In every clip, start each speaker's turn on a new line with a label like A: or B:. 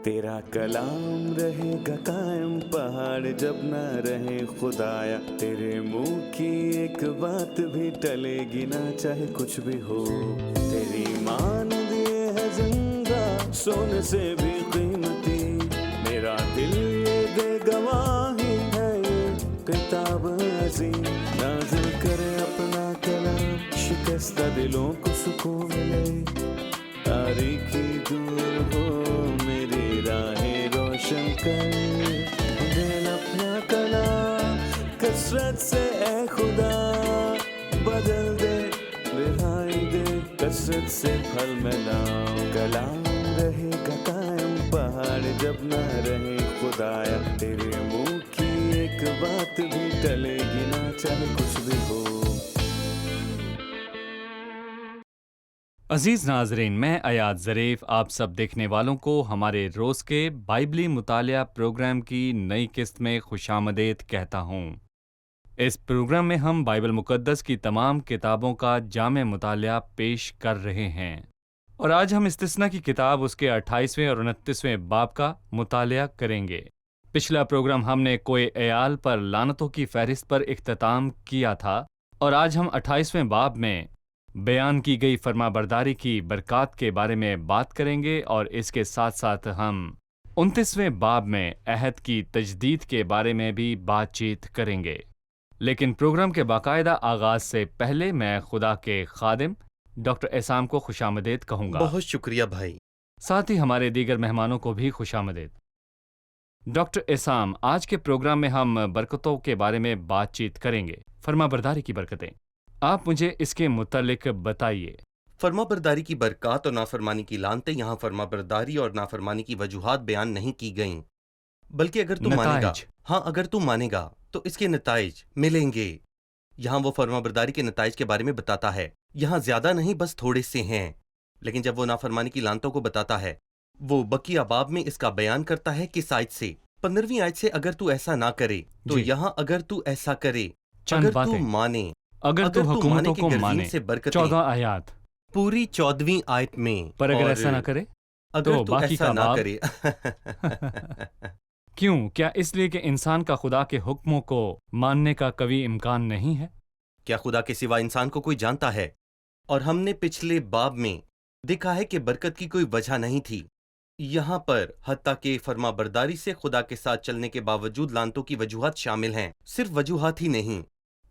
A: تیرا کلام رہے گا قائم پہاڑ جب نہ رہے خدایا، تیرے منہ کی ایک بات بھی ٹلے گی نہ چاہے کچھ بھی ہو، تیری مانند یہ ہے زندہ سونے سے بھی قیمتی، میرا دل یہ دے گواہی ہے یہ کتاب عظیم، نازل کرے اپنا کلام شکستہ دلوں کو سکون ملے، تاریکی دور ہو میری راہیں روشن کر، دل اپنا کلام کثرت سے اے خدا بدل دے، رہائی دے کثرت سے پھل ملاؤ، کلام رہے گا قائم پہاڑ جب نہ رہے خدایا، تیرے منہ کی ایک بات بھی ٹلے گی نہ چاہے کچھ بھی ہو۔
B: عزیز ناظرین، میں ایاد ظریف آپ سب دیکھنے والوں کو ہمارے روز کے بائبلی مطالعہ پروگرام کی نئی قسط میں خوش آمدید کہتا ہوں۔ اس پروگرام میں ہم بائبل مقدس کی تمام کتابوں کا جامع مطالعہ پیش کر رہے ہیں، اور آج ہم استثنا کی کتاب اس کے 28ویں اور 29ویں باب کا مطالعہ کریں گے۔ پچھلا پروگرام ہم نے کوئے ایال پر لعنتوں کی فہرست پر اختتام کیا تھا، اور آج ہم 28ویں باب میں بیان کی گئی فرما برداری کی برکات کے بارے میں بات کریں گے، اور اس کے ساتھ ساتھ ہم 29ویں باب میں عہد کی تجدید کے بارے میں بھی بات چیت کریں گے۔ لیکن پروگرام کے باقاعدہ آغاز سے پہلے میں خدا کے خادم ڈاکٹر احسام کو خوش آمدید کہوں گا۔
C: بہت شکریہ بھائی۔
B: ساتھ ہی ہمارے دیگر مہمانوں کو بھی خوش آمدید۔ ڈاکٹر احسام، آج کے پروگرام میں ہم برکتوں کے بارے میں بات چیت کریں گے، فرما برداری کی برکتیں۔ آپ مجھے اس کے متعلق بتائیے۔
C: فرما برداری کی برکات اور نافرمانی کی لعنتیں یہاں فرما برداری اور نافرمانی کی وجوہات بیان نہیں کی گئیں، بلکہ اگر تو مانے گا، اگر تو مانے گا تو اس کے نتائج ملیں گے۔ یہاں وہ فرما برداری کے نتائج کے بارے میں بتاتا ہے، یہاں زیادہ نہیں بس تھوڑے سے ہیں، لیکن جب وہ نافرمانی کی لعنتوں کو بتاتا ہے، وہ بقیہ باب میں اس کا بیان کرتا ہے کس آیت سے؟ 15ویں آیت سے، اگر تو ایسا نہ کرے تو یہاں اگر تو ایسا کرے، اگر تو مانے،
B: اگر تو حکومتوں کو مانے، 14 آیات
C: پوری 14ویں آیت میں،
B: پر اگر ایسا نہ کرے
C: اگر تو ایسا نہ کرے
B: کیوں؟ کیا اس لیے کہ انسان کا خدا کے حکموں کو ماننے کا کوئی امکان نہیں ہے؟
C: کیا خدا کے سوا انسان کو کوئی جانتا ہے؟ اور ہم نے پچھلے باب میں دیکھا ہے کہ برکت کی کوئی وجہ نہیں تھی۔ یہاں پر حتیٰ کہ فرما برداری سے خدا کے ساتھ چلنے کے باوجود لعنتوں کی وجوہات شامل ہیں۔ صرف وجوہات ہی نہیں،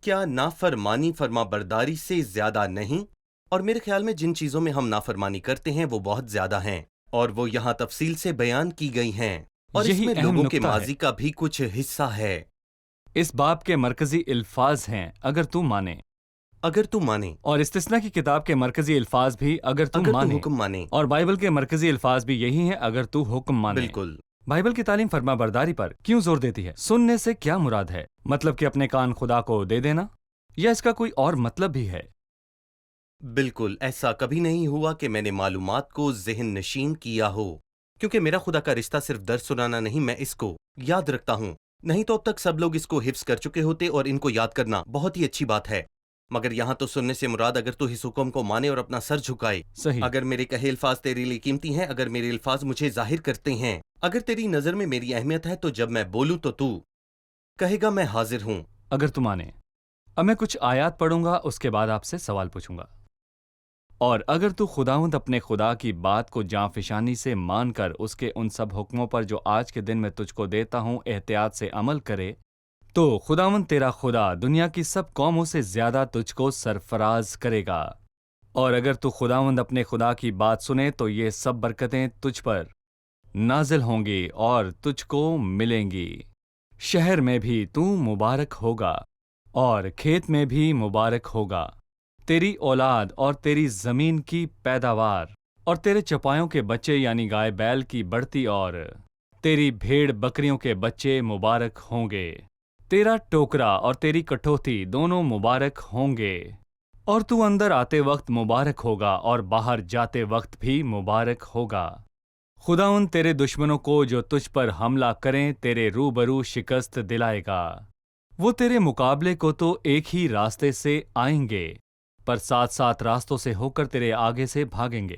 C: کیا نافرمانی فرما برداری سے زیادہ نہیں؟ اور میرے خیال میں جن چیزوں میں ہم نافرمانی کرتے ہیں وہ بہت زیادہ ہیں، اور وہ یہاں تفصیل سے بیان کی گئی ہیں، اور اس میں لوگوں کے ماضی کا بھی کچھ حصہ ہے۔
B: اس باب کے مرکزی الفاظ ہیں اگر تو مانے،
C: اگر تو مانے،
B: اور استثنا کی کتاب کے مرکزی الفاظ بھی اگر تو مانے،
C: حکم مانے،
B: اور بائبل کے مرکزی الفاظ بھی یہی ہیں اگر تو حکم مانے۔
C: بالکل۔
B: بائبل کی تعلیم فرما برداری پر کیوں زور دیتی ہے؟ سننے سے کیا مراد ہے؟ مطلب کہ اپنے کان خدا کو دے دینا، یا اس کا کوئی اور مطلب بھی ہے؟
C: بالکل، ایسا کبھی نہیں ہوا کہ میں نے معلومات کو ذہن نشین کیا ہو، کیونکہ میرا خدا کا رشتہ صرف درس سنانا نہیں، میں اس کو یاد رکھتا ہوں، نہیں تو اب تک سب لوگ اس کو حفظ کر چکے ہوتے، اور ان کو یاد کرنا بہت ہی اچھی بات ہے، مگر یہاں تو سننے سے مراد اگر تو اس حکم کو مانے اور اپنا سر جھکائے۔
B: صحیح۔
C: اگر میرے کہے الفاظ تیرے لیے قیمتی ہیں، اگر میرے الفاظ مجھے ظاہر کرتے ہیں، اگر تیری نظر میں میری اہمیت ہے، تو جب میں بولوں تو کہے گا میں حاضر ہوں۔
B: اگر تو مانے۔ اب میں کچھ آیات پڑھوں گا، اس کے بعد آپ سے سوال پوچھوں گا۔ اور اگر تو خداوند اپنے خدا کی بات کو جاں فشانی سے مان کر اس کے ان سب حکموں پر جو آج کے دن میں تجھ کو دیتا ہوں احتیاط سے عمل کرے، تو خداوند تیرا خدا دنیا کی سب قوموں سے زیادہ تجھ کو سرفراز کرے گا۔ اور اگر تو خداوند اپنے خدا کی بات سنے تو یہ سب برکتیں تجھ پر نازل ہوں گی اور تجھ کو ملیں گی۔ شہر میں بھی تو مبارک ہوگا اور کھیت میں بھی مبارک ہوگا، تیری اولاد اور تیری زمین کی پیداوار، اور تیرے چپایوں کے بچے یعنی گائے بیل کی بڑھتی، اور تیری بھیڑ بکریوں کے بچے مبارک ہوں گے۔ تیرا ٹوکرا اور تیری کٹوتی دونوں مبارک ہوں گے، اور تو اندر آتے وقت مبارک ہوگا اور باہر جاتے وقت بھی مبارک ہوگا۔ خداوند تیرے دشمنوں کو جو تجھ پر حملہ کریں تیرے روبرو شکست دلائے گا۔ وہ تیرے مقابلے کو تو ایک ہی راستے سے آئیں گے، پر 7 راستوں سے ہو کر تیرے آگے سے بھاگیں گے۔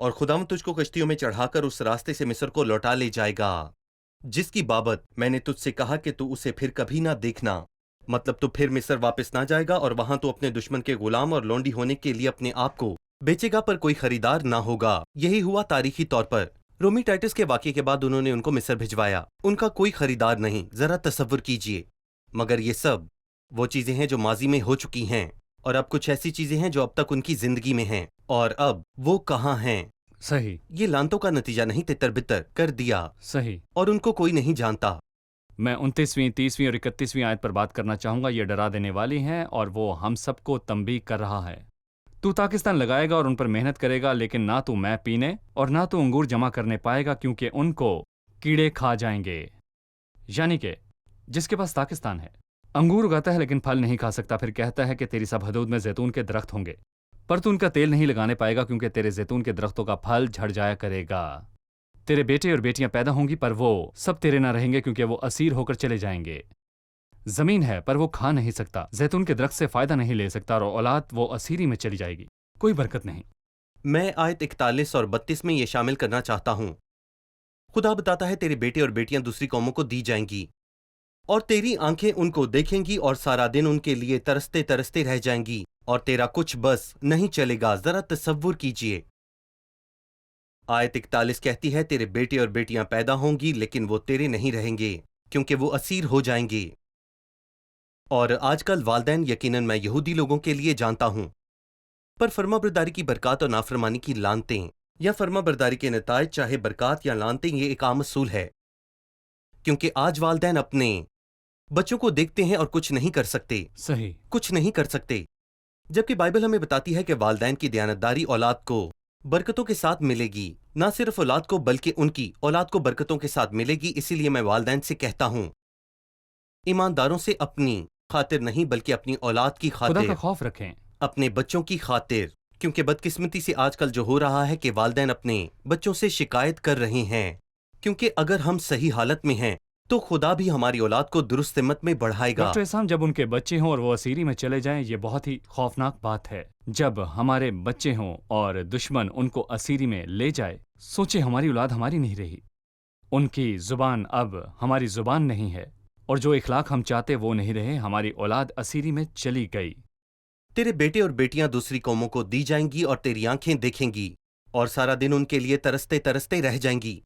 C: اور خداوند تجھ کو کشتیوں میں چڑھا کر اس راستے سے مصر کو لوٹا لے جائے گا جس کی بابت میں نے تجھ سے کہا کہ تو اسے پھر کبھی نہ دیکھنا، مطلب تو پھر مصر واپس نہ جائے گا اور وہاں تو اپنے دشمن کے غلام اور لونڈی ہونے کے لیے اپنے آپ کو بیچے گا پر کوئی خریدار نہ ہوگا۔ یہی ہوا تاریخی طور پر۔ رومی ٹائٹس کے واقعے کے بعد انہوں نے ان کو مصر بھجوایا، ان کا کوئی خریدار نہیں، ذرا تصور کیجئے۔ مگر یہ سب وہ چیزیں ہیں جو ماضی میں ہو چکی ہیں، اور اب کچھ ایسی چیزیں ہیں جو اب تک ان کی زندگی میں ہیں، اور اب وہ کہاں ہیں؟
B: صحیح،
C: یہ لانتوں کا نتیجہ نہیں، تتر بتر کر دیا،
B: صحیح۔
C: اور ان کو کوئی نہیں جانتا۔
B: میں 29ویں، 30ویں اور 31ویں آیت پر بات کرنا چاہوں گا، یہ ڈرا دینے والی ہیں اور وہ ہم سب کو تنبیہ کر رہا ہے۔ تو پاکستان لگائے گا اور ان پر محنت کرے گا، لیکن نہ تو میں پینے اور نہ تو انگور جمع کرنے پائے گا، کیونکہ ان کو کیڑے کھا جائیں گے۔ یعنی کہ جس کے پاس پاکستان ہے، انگور اگاتا ہے لیکن پھل نہیں کھا سکتا، پھر کہتا ہے کہ تیری سب حدود میں زیتون کے درخت ہوں گے، پر تو ان کا تیل نہیں لگانے پائے گا، کیونکہ تیرے زیتون کے درختوں کا پھل جھڑ جایا کرے گا۔ تیرے بیٹے اور بیٹیاں پیدا ہوں گی، پر وہ سب تیرے نہ رہیں گے، کیونکہ وہ اسیر ہو کر چلے جائیں گے۔ زمین ہے پر وہ کھا نہیں سکتا، زیتون کے درخت سے فائدہ نہیں لے سکتا، اور اولاد وہ اسیری میں چلی جائے گی، کوئی برکت نہیں۔
C: میں آیت 41 اور 32 میں یہ شامل کرنا چاہتا ہوں۔ خدا بتاتا ہے تیرے بیٹے اور بیٹیاں دوسری قوموں کو دی جائیں گی، اور تیری آنکھیں ان کو دیکھیں گی اور سارا دن ان کے لیے ترستے ترستے رہ جائیں گی، اور تیرا کچھ بس نہیں چلے گا۔ ذرا تصور کیجئے۔ آیت 41 کہتی ہے تیرے بیٹے اور بیٹیاں پیدا ہوں گی، لیکن وہ تیرے نہیں رہیں گے، کیونکہ وہ اسیر ہو جائیں گے۔ اور آج کل والدین، یقیناً میں یہودی لوگوں کے لیے جانتا ہوں، پر فرما برداری کی برکات اور نافرمانی کی لعنتیں، یا فرما برداری کے نتائج، چاہے برکات یا لعنتیں، یہ ایک عام اصول ہے، کیونکہ آج والدین اپنے بچوں کو دیکھتے ہیں اور کچھ نہیں کر سکتے،
B: صحیح،
C: کچھ نہیں کر سکتے، جبکہ بائبل ہمیں بتاتی ہے کہ والدین کی دیانتداری اولاد کو برکتوں کے ساتھ ملے گی، نہ صرف اولاد کو بلکہ ان کی اولاد کو برکتوں کے ساتھ ملے گی۔ اسی لیے میں والدین سے کہتا ہوں، ایمانداروں سے اپنی خاطر نہیں بلکہ اپنی اولاد کی
B: خدا
C: خاطر،
B: کا خوف رکھیں۔
C: اپنے بچوں کی خاطر، کیونکہ بدقسمتی سے آج کل جو ہو رہا ہے کہ والدین اپنے بچوں سے شکایت کر رہے ہیں، کیونکہ اگر ہم صحیح حالت میں ہیں تو خدا بھی ہماری اولاد کو درست سمت میں بڑھائے گا۔
B: ڈاکٹر اسام، جب ان کے بچے ہوں اور وہ اسیری میں چلے جائیں، یہ بہت ہی خوفناک بات ہے۔ جب ہمارے بچے ہوں اور دشمن ان کو اسیری میں لے جائے، سوچے ہماری اولاد ہماری نہیں رہی، ان کی زبان اب ہماری زبان نہیں ہے، اور جو اخلاق ہم چاہتے وہ نہیں رہے، ہماری اولاد اسیری میں چلی گئی۔
C: تیرے بیٹے اور بیٹیاں دوسری قوموں کو دی جائیں گی، اور تیری آنکھیں دیکھیں گی، اور سارا دن ان کے لیے ترستے ترستے رہ جائیں گی،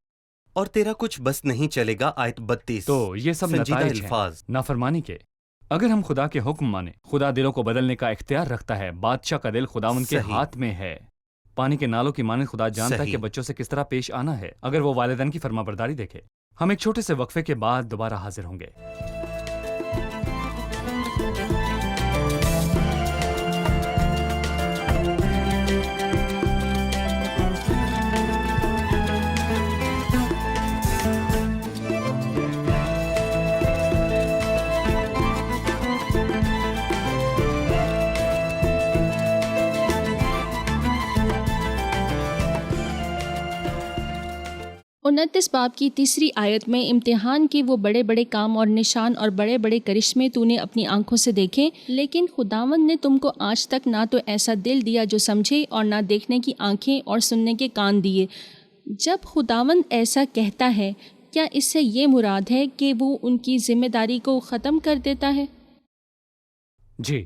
C: اور تیرا کچھ بس نہیں چلے گا۔ آیت 32۔
B: تو یہ سب
C: سنجیدہ
B: نتائج ہیں
C: الفاظ۔
B: نافرمانی کے۔ اگر ہم خدا کے حکم مانیں، خدا دلوں کو بدلنے کا اختیار رکھتا ہے۔ بادشاہ کا دل خداوند کے
C: صحیح۔
B: ہاتھ میں ہے۔ پانی کے نالوں کی مانند خدا جانتا ہے
C: صحیح۔
B: کہ بچوں سے کس طرح پیش آنا ہے، اگر وہ والدین کی فرما برداری دیکھے۔ ہم ایک چھوٹے سے وقفے کے بعد دوبارہ حاضر ہوں گے۔
D: انتیس باب کی تیسری آیت میں امتحان کے وہ بڑے بڑے کام اور نشان اور بڑے بڑے کرشمے تو نے اپنی آنکھوں سے دیکھے، لیکن خداوند نے تم کو آج تک نہ تو ایسا دل دیا جو سمجھے، اور نہ دیکھنے کی آنکھیں اور سننے کے کان دیے۔ جب خداوند ایسا کہتا ہے، کیا اس سے یہ مراد ہے کہ وہ ان کی ذمہ داری کو ختم کر دیتا ہے؟
B: جی،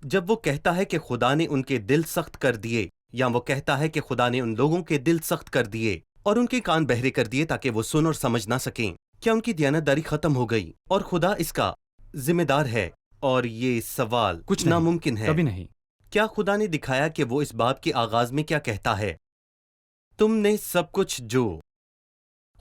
C: جب وہ کہتا ہے کہ خدا نے ان کے دل سخت کر دیے، یا وہ کہتا ہے کہ خدا نے ان لوگوں کے دل سخت کر دیے اور ان کے کان بہرے کر دیے تاکہ وہ سن اور سمجھ نہ سکیں، کیا ان کی دیانتداری ختم ہو گئی اور خدا اس کا ذمہ دار ہے؟ اور یہ سوال
B: کچھ نہیں،
C: ناممکن ہے۔
B: کبھی نہیں۔
C: کیا خدا نے دکھایا کہ وہ اس باب کے آغاز میں کیا کہتا ہے؟ تم نے سب کچھ جو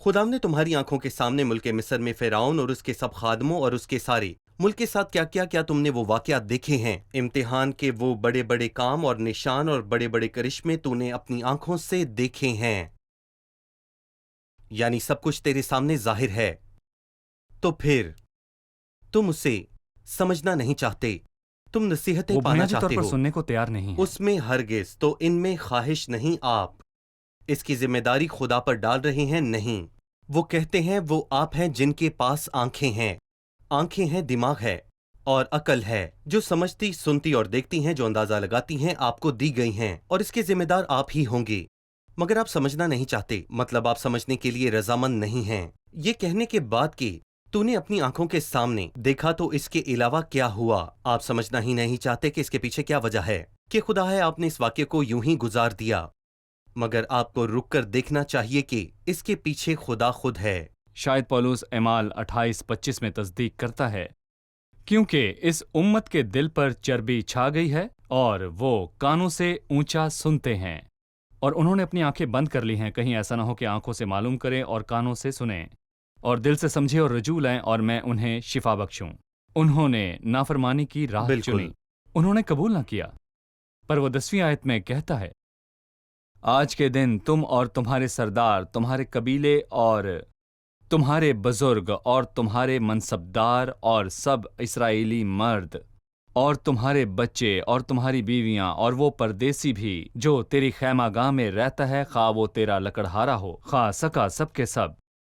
C: خدا نے تمہاری آنکھوں کے سامنے ملک مصر میں فرعون اور اس کے سب خادموں اور اس کے سارے ملک کے ساتھ کیا تم نے وہ واقعات دیکھے ہیں؟ امتحان کے وہ بڑے بڑے کام اور نشان اور بڑے بڑے کرشمے تو نے اپنی آنکھوں سے دیکھے ہیں، یعنی سب کچھ تیرے سامنے ظاہر ہے، تو پھر تم اسے سمجھنا نہیں چاہتے، تم نصیحتیں
B: وہ
C: پانا
B: بنیادی طور
C: چاہتے
B: پر
C: ہو،
B: سننے کو تیار نہیں ہے۔
C: اس میں ہرگز تو ان میں خواہش نہیں۔ آپ اس کی ذمہ داری خدا پر ڈال رہے ہیں؟ نہیں، وہ کہتے ہیں وہ آپ ہیں جن کے پاس آنکھیں ہیں، آنکھیں ہیں، دماغ ہے اور عقل ہے، جو سمجھتی، سنتی اور دیکھتی ہیں، جو اندازہ لگاتی ہیں، آپ کو دی گئی ہیں، اور اس کے ذمہ دار آپ ہی ہوں گے۔ مگر آپ سمجھنا نہیں چاہتے، مطلب آپ سمجھنے کے لیے رضامند نہیں ہیں۔ یہ کہنے کے بعد کہ تو نے اپنی آنکھوں کے سامنے دیکھا تو اس کے علاوہ کیا ہوا، آپ سمجھنا ہی نہیں چاہتے کہ اس کے پیچھے کیا وجہ ہے، کہ خدا ہے آپ نے اس واقعے کو یوں ہی گزار دیا، مگر آپ کو رک کر دیکھنا چاہیے کہ اس کے پیچھے خدا خود ہے۔
B: شاید پولس اعمال 28-25 میں تصدیق کرتا ہے، کیونکہ اس امت کے دل پر چربی چھا گئی ہے اور وہ کانوں سے اونچا سنتے ہیں، اور انہوں نے اپنی آنکھیں بند کر لی ہیں، کہیں ایسا نہ ہو کہ آنکھوں سے معلوم کریں اور کانوں سے سنیں اور دل سے سمجھے اور رجوع لائیں اور میں انہیں شفا بخشوں۔ انہوں نے نافرمانی کی راہ
C: بالکل۔
B: چنی، انہوں نے قبول نہ کیا۔ پر وہ 10ویں آیت میں کہتا ہے، آج کے دن تم اور تمہارے سردار، تمہارے قبیلے اور تمہارے بزرگ اور تمہارے منصبدار اور سب اسرائیلی مرد اور تمہارے بچے اور تمہاری بیویاں اور وہ پردیسی بھی جو تیری خیمہ گاہ میں رہتا ہے، خواہ وہ تیرا لکڑہارا ہو خواہ سکا، سب کے سب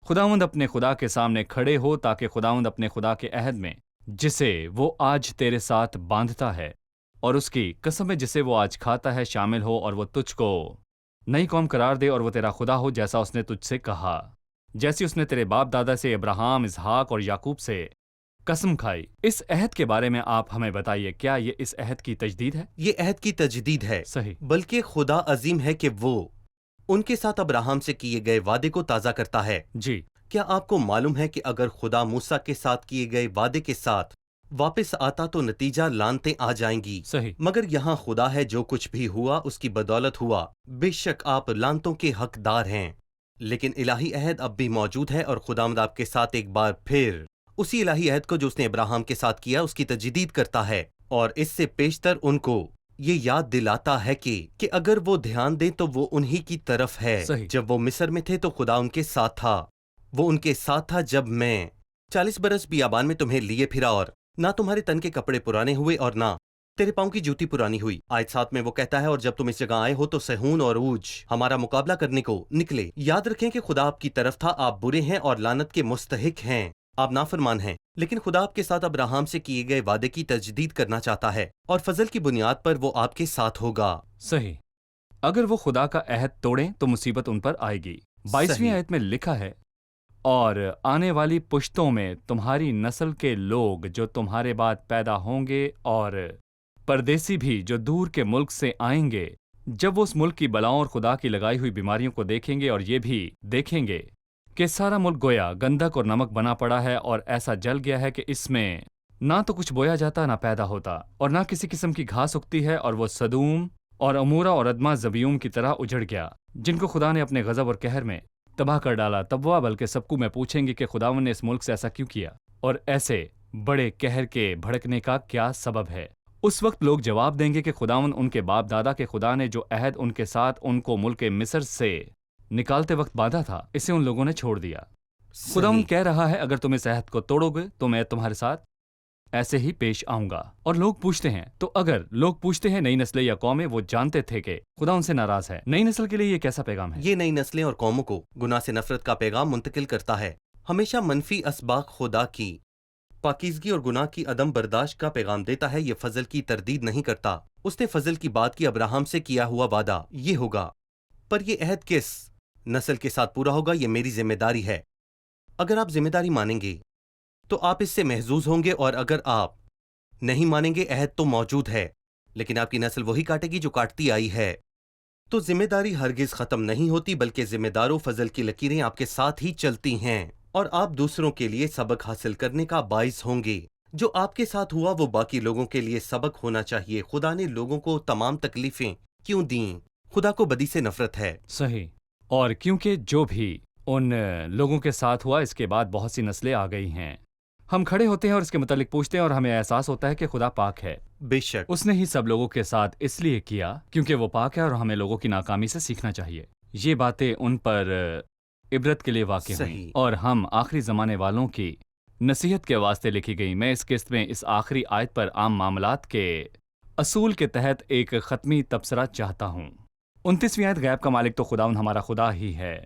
B: خداوند اپنے خدا کے سامنے کھڑے ہو، تاکہ خداوند اپنے خدا کے عہد میں جسے وہ آج تیرے ساتھ باندھتا ہے اور اس کی قسم میں جسے وہ آج کھاتا ہے شامل ہو، اور وہ تجھ کو نئی قوم قرار دے اور وہ تیرا خدا ہو، جیسا اس نے تجھ سے کہا، جیسی اس نے تیرے باپ دادا سے ابراہیم، اسحاق اور یعقوب سے قسم کھائی۔ اس عہد کے بارے میں آپ ہمیں بتائیے، کیا یہ اس عہد کی تجدید ہے؟
C: یہ عہد کی تجدید ہے،
B: صحیح۔
C: بلکہ خدا عظیم ہے کہ وہ ان کے ساتھ ابراہم سے کیے گئے وعدے کو تازہ کرتا ہے۔
B: جی،
C: کیا آپ کو معلوم ہے کہ اگر خدا موسیٰ کے ساتھ کیے گئے وعدے کے ساتھ واپس آتا تو نتیجہ لانتیں آ جائیں گی؟
B: صحیح۔
C: مگر یہاں خدا ہے، جو کچھ بھی ہوا اس کی بدولت ہوا، بے شک آپ لانتوں کے حقدار ہیں، لیکن الہی عہد اب بھی موجود ہے، اور خداوند آپ کے ساتھ ایک بار پھر اسی الہی عہد کو جو اس نے ابراہم کے ساتھ کیا اس کی تجدید کرتا ہے، اور اس سے پیشتر ان کو یہ یاد دلاتا ہے کہ اگر وہ دھیان دیں تو وہ انہی کی طرف ہے۔
B: صحیح۔
C: جب وہ مصر میں تھے تو خدا ان کے ساتھ تھا، وہ ان کے ساتھ تھا جب میں 40 برس بیابان میں تمہیں لیے پھرا، اور نہ تمہارے تن کے کپڑے پرانے ہوئے اور نہ تیرے پاؤں کی جوتی پرانی ہوئی۔ آیت 7 میں وہ کہتا ہے، اور جب تم اس جگہ آئے ہو تو سہون اور اوج ہمارا مقابلہ کرنے کو نکلے۔ یاد رکھیں کہ خدا آپ کی طرف تھا، آپ برے ہیں اور لعنت کے مستحق ہیں، آپ نافرمان ہیں، لیکن خدا آپ کے ساتھ ابراہم سے کیے گئے وعدے کی تجدید کرنا چاہتا ہے، اور فضل کی بنیاد پر وہ آپ کے ساتھ ہوگا۔
B: صحیح۔ اگر وہ خدا کا عہد توڑیں تو مصیبت ان پر آئے گی۔ 22ویں
C: صحیح۔
B: آیت میں لکھا ہے، اور آنے والی پشتوں میں تمہاری نسل کے لوگ جو تمہارے بعد پیدا ہوں گے اور پردیسی بھی جو دور کے ملک سے آئیں گے، جب وہ اس ملک کی بلاؤں اور خدا کی لگائی ہوئی بیماریوں کو دیکھیں گے، اور یہ بھی دیکھیں گے کہ سارا ملک گویا گندک اور نمک بنا پڑا ہے اور ایسا جل گیا ہے کہ اس میں نہ تو کچھ بویا جاتا، نہ پیدا ہوتا، اور نہ کسی قسم کی گھاس اگتی ہے، اور وہ سدوم اور عمورہ اور ادما زبیوم کی طرح اجڑ گیا، جن کو خدا نے اپنے غضب اور قہر میں تباہ کر ڈالا۔ تب وہ بلکہ سب کو میں پوچھیں گے کہ خداوند نے اس ملک سے ایسا کیوں کیا، اور ایسے بڑے قہر کے بھڑکنے کا کیا سبب ہے؟ اس وقت لوگ جواب دیں گے کہ خداوند ان کے باپ دادا کے خدا نے جو عہد ان کے ساتھ ان کو ملک مصر سے نکالتے وقت باندھا تھا، اسے ان لوگوں نے چھوڑ دیا۔ خداوند کہہ رہا ہے، اگر تم اس عہد کو توڑو گے تو میں تمہارے ساتھ ایسے ہی پیش آؤں گا۔ اور لوگ پوچھتے ہیں، تو اگر لوگ پوچھتے ہیں نئی نسلیں یا قومیں، وہ جانتے تھے کہ خدا ان سے ناراض ہے۔ نئی نسل کے لیے یہ کیسا پیغام ہے؟
C: یہ نئی نسلیں اور قوموں کو گناہ سے نفرت کا پیغام منتقل کرتا ہے، ہمیشہ منفی اسباق خدا کی پاکیزگی اور گناہ کی عدم برداشت کا پیغام دیتا ہے۔ یہ فضل کی تردید نہیں کرتا، اس نے فضل کی بات کی، ابراہم سے کیا ہوا وعدہ یہ ہوگا، پر یہ عہد کس نسل کے ساتھ پورا ہوگا، یہ میری ذمہ داری ہے۔ اگر آپ ذمہ داری مانیں گے تو آپ اس سے محظوظ ہوں گے، اور اگر آپ نہیں مانیں گے، عہد تو موجود ہے لیکن آپ کی نسل وہی کاٹے گی جو کاٹتی آئی ہے۔ تو ذمہ داری ہرگز ختم نہیں ہوتی، بلکہ ذمہ داروں فضل کی لکیریں آپ کے ساتھ ہی چلتی ہیں، اور آپ دوسروں کے لیے سبق حاصل کرنے کا باعث ہوں گے۔ جو آپ کے ساتھ ہوا وہ باقی لوگوں کے لیے سبق ہونا چاہیے۔ خدا نے لوگوں کو تمام تکلیفیں کیوں دیں؟ خدا کو بدی سے نفرت ہے۔
B: صحیح۔ اور کیونکہ جو بھی ان لوگوں کے ساتھ ہوا، اس کے بعد بہت سی نسلیں آ گئی ہیں۔ ہم کھڑے ہوتے ہیں اور اس کے متعلق پوچھتے ہیں، اور ہمیں احساس ہوتا ہے کہ خدا پاک ہے۔
C: بے شک
B: اس نے ہی سب لوگوں کے ساتھ اس لیے کیا کیونکہ وہ پاک ہے، اور ہمیں لوگوں کی ناکامی سے سیکھنا چاہیے۔ یہ باتیں ان پر عبرت کے لیے واقع ہوئیں،
C: صحیح۔
B: اور ہم آخری زمانے والوں کی نصیحت کے واسطے لکھی گئی۔ میں اس قسط میں اس آخری آیت پر عام معاملات کے اصول کے تحت ایک ختمی تبصرہ چاہتا ہوں۔ 29ویں آیت، غیب کا مالک تو خداوند ہمارا خدا ہی ہے،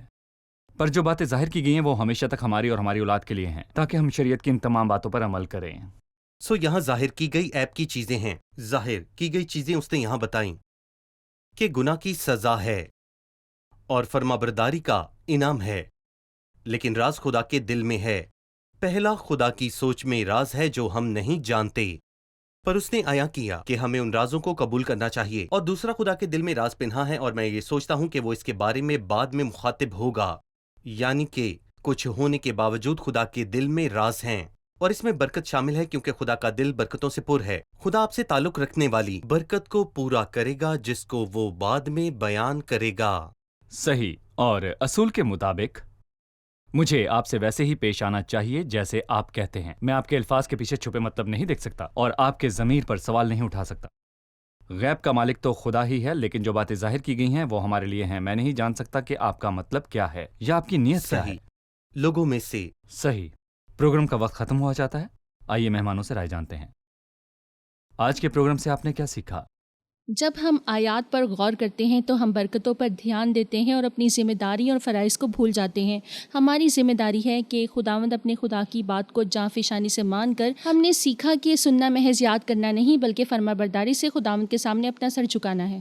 B: پر جو باتیں ظاہر کی گئی ہیں وہ ہمیشہ تک ہماری اور ہماری اولاد کے لیے ہیں، تاکہ ہم شریعت کی ان تمام باتوں پر عمل کریں۔
C: یہاں ظاہر کی گئی عیب کی چیزیں ہیں، ظاہر کی گئی چیزیں اس نے یہاں بتائیں کہ گناہ کی سزا ہے، اور فرمانبرداری کا انعام ہے، لیکن راز خدا کے دل میں ہے۔ پہلا خدا کی سوچ میں راز ہے جو ہم نہیں جانتے، پر اس نے عیاں کیا کہ ہمیں ان رازوں کو قبول کرنا چاہیے، اور دوسرا خدا کے دل میں راز پنہا ہے، اور میں یہ سوچتا ہوں کہ وہ اس کے بارے میں بعد میں مخاطب ہوگا، یعنی کہ کچھ ہونے کے باوجود خدا کے دل میں راز ہیں، اور اس میں برکت شامل ہے کیونکہ خدا کا دل برکتوں سے پر ہے۔ خدا آپ سے تعلق رکھنے والی برکت کو پورا کرے گا جس کو وہ بعد میں بیان کرے گا۔
B: صحیح، اور اصول کے مطابق مجھے آپ سے ویسے ہی پیش آنا چاہیے جیسے آپ کہتے ہیں۔ میں آپ کے الفاظ کے پیچھے چھپے مطلب نہیں دیکھ سکتا اور آپ کے ضمیر پر سوال نہیں اٹھا سکتا۔ غیب کا مالک تو خدا ہی ہے، لیکن جو باتیں ظاہر کی گئی ہیں وہ ہمارے لیے ہیں۔ میں نہیں جان سکتا کہ آپ کا مطلب کیا ہے یا آپ کی نیت کیا ہے۔
C: صحیح، لوگوں میں سے
B: صحیح۔ پروگرام کا وقت ختم ہوا جاتا ہے، آئیے مہمانوں سے رائے جانتے ہیں۔ آج کے پروگرام سے آپ نے کیا سیکھا؟
D: جب ہم آیات پر غور کرتے ہیں تو ہم برکتوں پر دھیان دیتے ہیں اور اپنی ذمہ داری اور فرائض کو بھول جاتے ہیں۔ ہماری ذمہ داری ہے کہ خداوند اپنے خدا کی بات کو جاں فشانی سے مان کر ہم نے سیکھا کہ سننا محض یاد کرنا نہیں بلکہ فرما برداری سے خداوند کے سامنے اپنا سر جھکانا ہے۔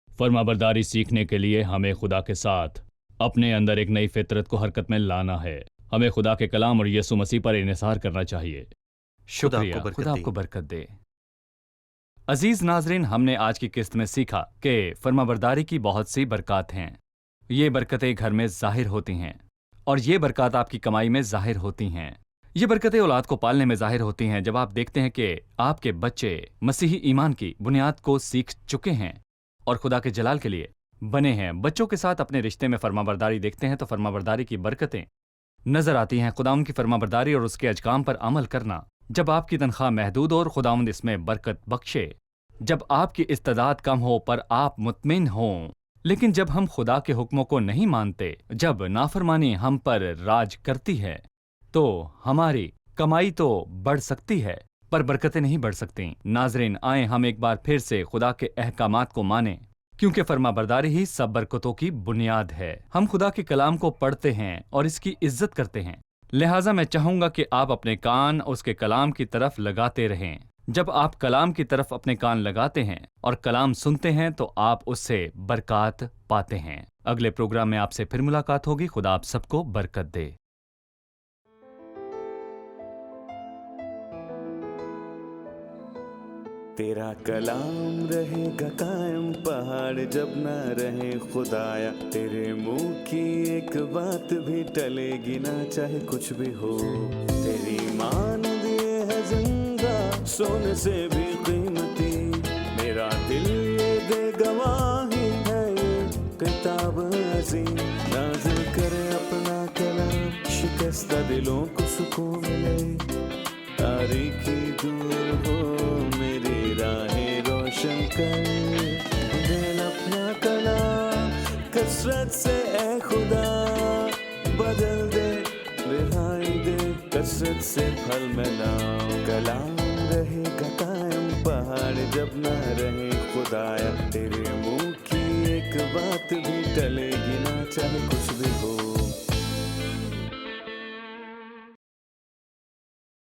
B: فرما برداری سیکھنے کے لیے ہمیں خدا کے ساتھ اپنے اندر ایک نئی فطرت کو حرکت میں لانا ہے۔ ہمیں خدا کے کلام اور یسوع مسیح پر انحصار کرنا چاہیے۔ شکریہ، خدا آپ کو برکت دے۔ عزیز ناظرین، ہم نے آج کی قسط میں سیکھا کہ فرما برداری کی بہت سی برکات ہیں۔ یہ برکتیں گھر میں ظاہر ہوتی ہیں، اور یہ برکات آپ کی کمائی میں ظاہر ہوتی ہیں۔ یہ برکتیں اولاد کو پالنے میں ظاہر ہوتی ہیں جب آپ دیکھتے ہیں کہ آپ کے بچے مسیحی ایمان کی بنیاد کو سیکھ چکے ہیں اور خدا کے جلال کے لیے بنے ہیں۔ بچوں کے ساتھ اپنے رشتے میں فرما برداری دیکھتے ہیں تو فرما برداری کی برکتیں نظر آتی ہیں۔ خداوند کی فرما برداری اور اس کے احکام پر عمل کرنا، جب آپ کی تنخواہ محدود ہو اور خداوند اس میں برکت بخشے، جب آپ کی استعداد کم ہو پر آپ مطمئن ہوں، لیکن جب ہم خدا کے حکموں کو نہیں مانتے، جب نافرمانی ہم پر راج کرتی ہے، تو ہماری کمائی تو بڑھ سکتی ہے پر برکتیں نہیں بڑھ سکتی۔ ناظرین، آئیں ہم ایک بار پھر سے خدا کے احکامات کو مانیں، کیونکہ فرما برداری ہی سب برکتوں کی بنیاد ہے۔ ہم خدا کے کلام کو پڑھتے ہیں اور اس کی عزت کرتے ہیں، لہٰذا میں چاہوں گا کہ آپ اپنے کان اس کے کلام کی طرف لگاتے رہیں۔ جب آپ کلام کی طرف اپنے کان لگاتے ہیں اور کلام سنتے ہیں تو آپ اس سے برکات پاتے ہیں۔ اگلے پروگرام میں آپ سے پھر ملاقات ہوگی۔ خدا آپ سب کو برکت دے۔
A: تیرا کلام رہے گا قائم، پہاڑ جب نہ رہے خدایا، تیرے منہ کی ایک بات بھی ٹلے گی نہ چاہے کچھ بھی ہو۔ تیری مانند یہ ہے زندہ سونے سے بھی قیمتی، میرا دل یہ دے گواہی ہے یہ کتاب عظیم۔ نازل کرے اپنا کلام، شکستہ دلوں کو سکون ملے، تاریکی دور ہو میری راہیں روشن کر، دل اپنا کلام کثرت سے اے خدا بدل دے، رہائی دے کثرت سے پھل میں لاؤ۔ کلام رہے گا قائم، پہاڑ جب نہ رہے خدایا، تیرے منہ کی ایک بات بھی ٹلے گی نہ چاہے کچھ بھی ہو۔